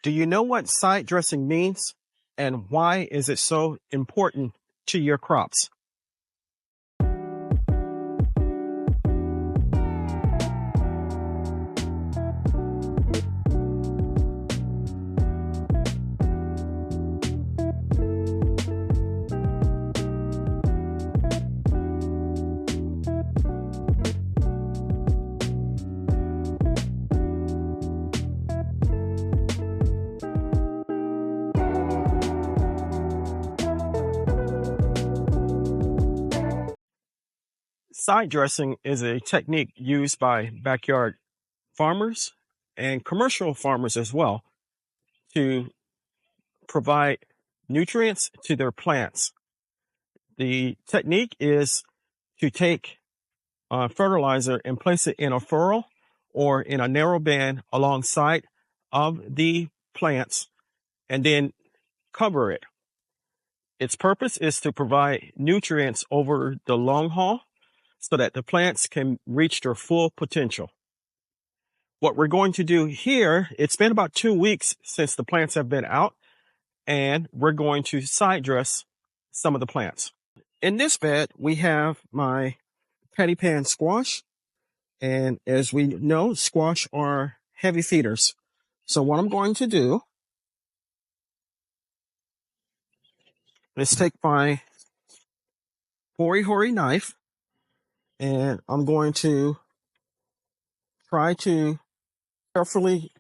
Do you know what side dressing means and why is it so important to your crops? Side dressing is a technique used by backyard farmers and commercial farmers as well to provide nutrients to their plants. The technique is to take fertilizer and place it in a furrow or in a narrow band alongside of the plants and then cover it. Its purpose is to provide nutrients over the long haul so that the plants can reach their full potential. What we're going to do here, it's been about 2 weeks since the plants have been out, and we're going to side dress some of the plants. In this bed, we have my patty pan squash, and as we know, squash are heavy feeders. So what I'm going to do is take my hoary knife, and I'm going to try to carefully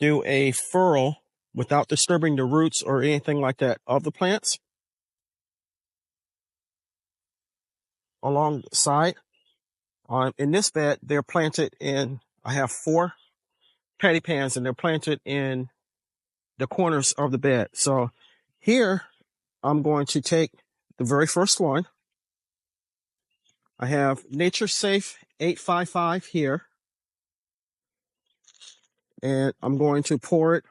do a furrow without disturbing the roots or anything like that of the plants along the side. In this bed, they're planted in, I have 4 patty pans and they're planted in the corners of the bed. So here, I'm going to take the very first one. I have Nature Safe 855 here. And I'm going to pour it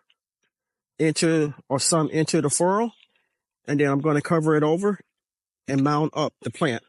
into the furrow. And then I'm going to cover it over and mound up the plant.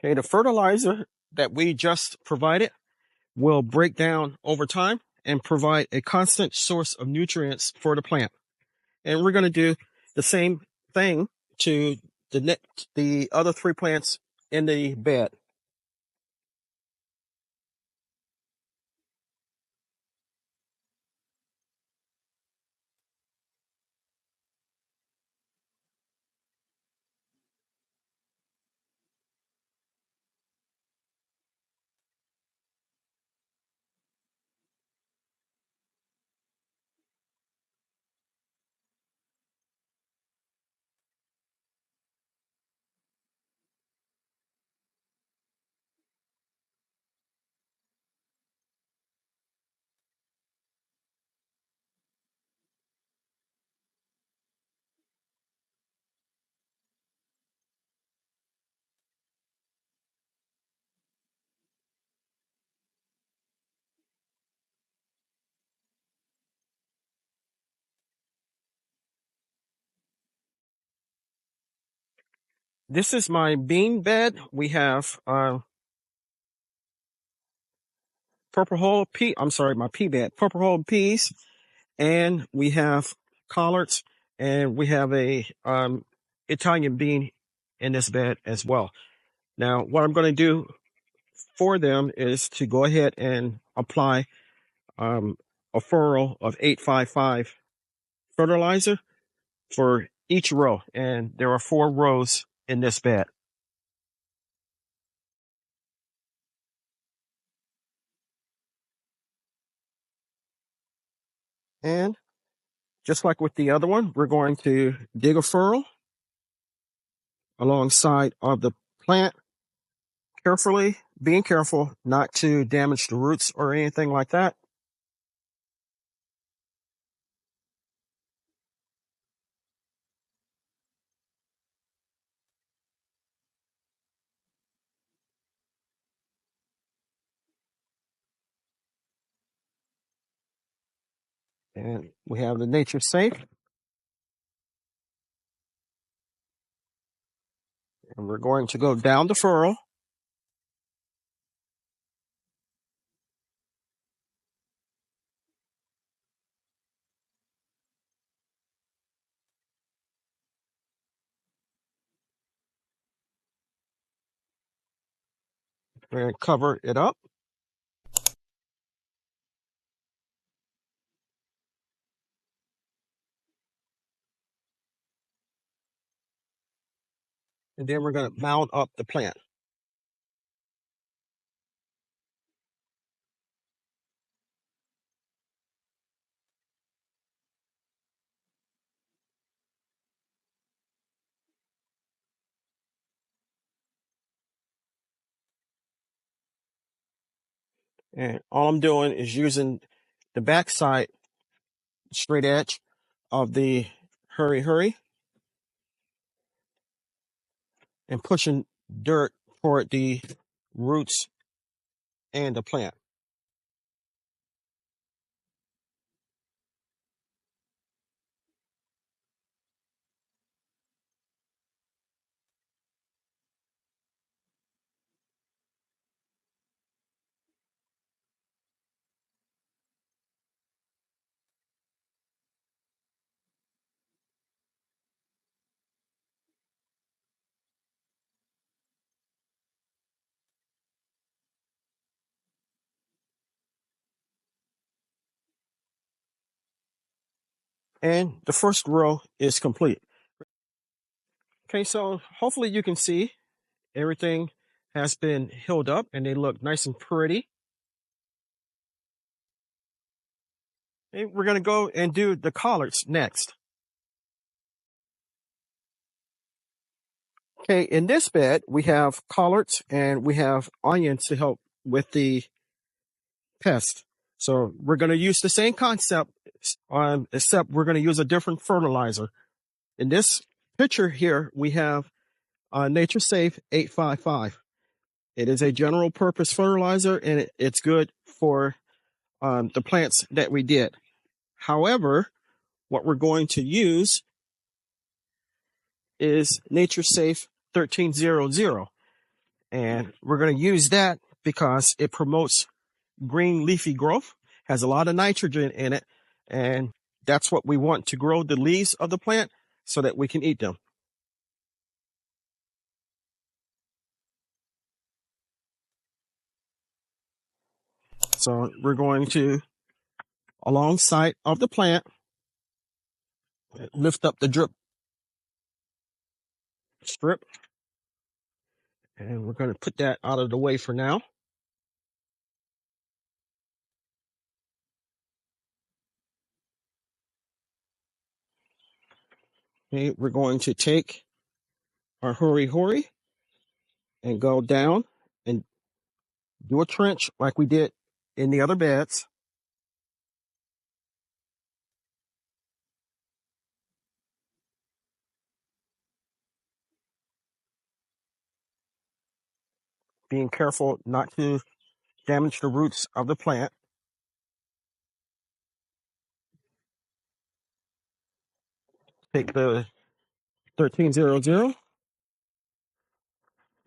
Okay, the fertilizer that we just provided will break down over time and provide a constant source of nutrients for the plant. And we're going to do the same thing to the other 3 plants in the bed. This is my bean bed. We have my pea bed, purple hull peas, and we have collards, and we have a Italian bean in this bed as well. Now, what I'm going to do for them is to go ahead and apply a furrow of 855 fertilizer for each row, and there are 4 rows in this bed. And just like with the other one, we're going to dig a furrow alongside of the plant, carefully being careful not to damage the roots or anything like that. And we have the Nature Safe, and we're going to go down the furrow. We're going to cover it up. And then we're going to mount up the plant. And all I'm doing is using the backside straight edge of the hurry and pushing dirt toward the roots and the plant. And the first row is complete. Okay, so hopefully you can see everything has been healed up and they look nice and pretty. And we're going to go and do the collards next. Okay, in this bed, we have collards and we have onions to help with the pest. So we're going to use the same concept, except we're going to use a different fertilizer. In this picture here, we have Nature Safe 855. It is a general purpose fertilizer and it's good for the plants that we did. However, what we're going to use is Nature Safe 1300. And we're going to use that because it promotes green leafy growth, has a lot of nitrogen in it, and that's what we want to grow the leaves of the plant so that we can eat them. So we're going to, alongside of the plant, lift up the drip strip, and we're going to put that out of the way for now. Okay, we're going to take our hurry and go down and do a trench like we did in the other beds. Being careful not to damage the roots of the plant. Take the 1300,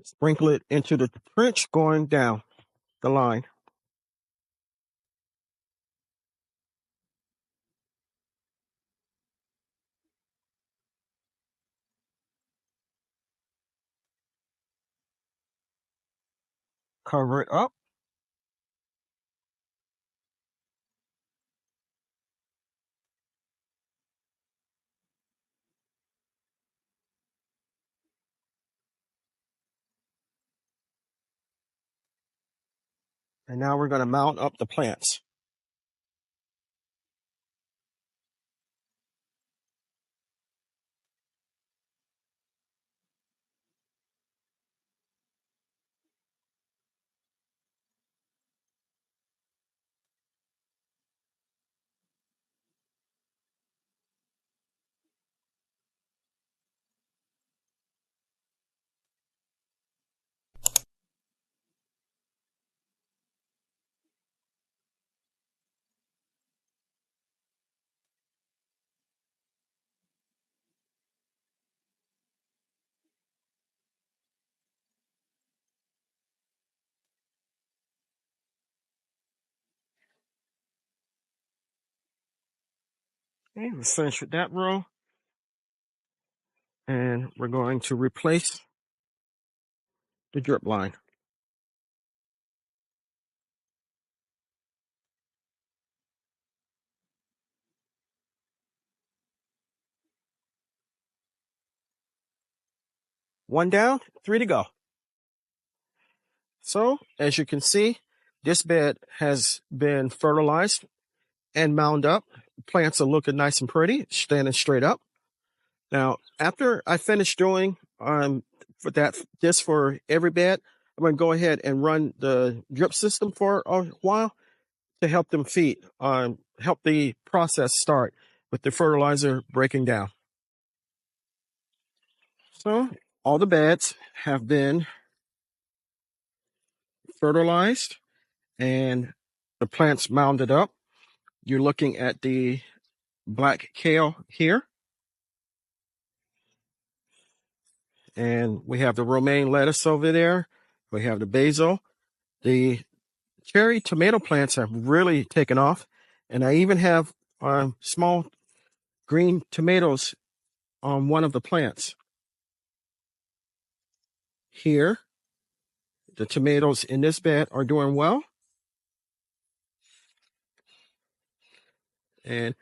sprinkle it into the trench going down the line. Cover it up. And now we're going to mount up the plants. Okay, let's finish with that row. And we're going to replace the drip line. One down, three to go. So, as you can see, this bed has been fertilized and mound up. Plants are looking nice and pretty, standing straight up. Now, after I finish doing for every bed, I'm going to go ahead and run the drip system for a while to help them feed, help the process start with the fertilizer breaking down. So all the beds have been fertilized and the plants mounded up. You're looking at the black kale here. And we have the romaine lettuce over there. We have the basil. The cherry tomato plants have really taken off. And I even have small green tomatoes on one of the plants. Here, the tomatoes in this bed are doing well. And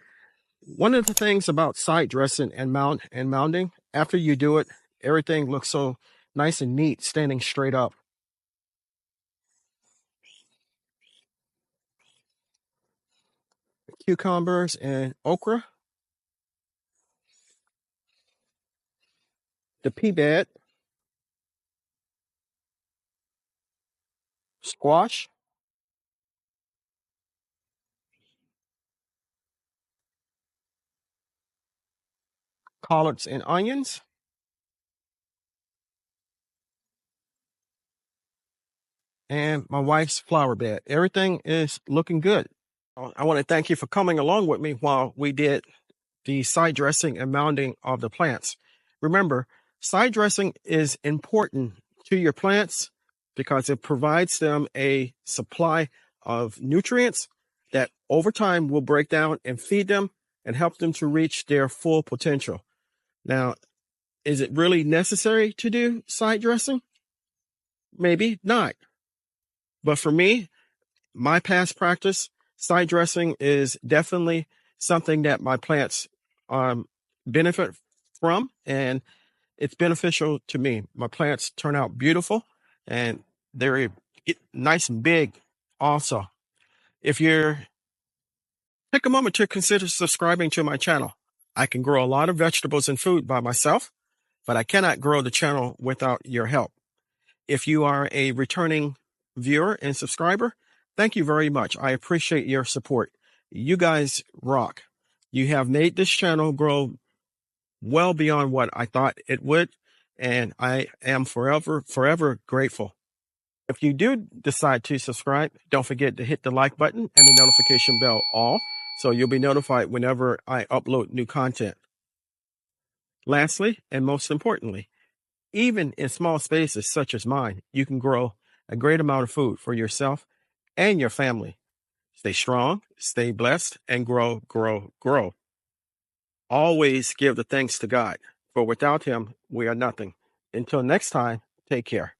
one of the things about side dressing and mounding, after you do it, everything looks so nice and neat, standing straight up. Cucumbers and okra. The pea bed. Squash. Collards and onions. And my wife's flower bed. Everything is looking good. I want to thank you for coming along with me while we did the side dressing and mounding of the plants. Remember, side dressing is important to your plants because it provides them a supply of nutrients that over time will break down and feed them and help them to reach their full potential. Now, is it really necessary to do side dressing? Maybe not. But for me, my past practice, side dressing is definitely something that my plants benefit from, and it's beneficial to me. My plants turn out beautiful, and they're nice and big also. If you're take a moment to consider subscribing to my channel. I can grow a lot of vegetables and food by myself, but I cannot grow the channel without your help. If you are a returning viewer and subscriber, thank you very much. I appreciate your support. You guys rock. You have made this channel grow well beyond what I thought it would, and I am forever grateful. If you do decide to subscribe, don't forget to hit the like button and the notification bell all, so you'll be notified whenever I upload new content. Lastly, and most importantly, even in small spaces such as mine, you can grow a great amount of food for yourself and your family. Stay strong, stay blessed, and grow, grow, grow. Always give the thanks to God, for without Him, we are nothing. Until next time, take care.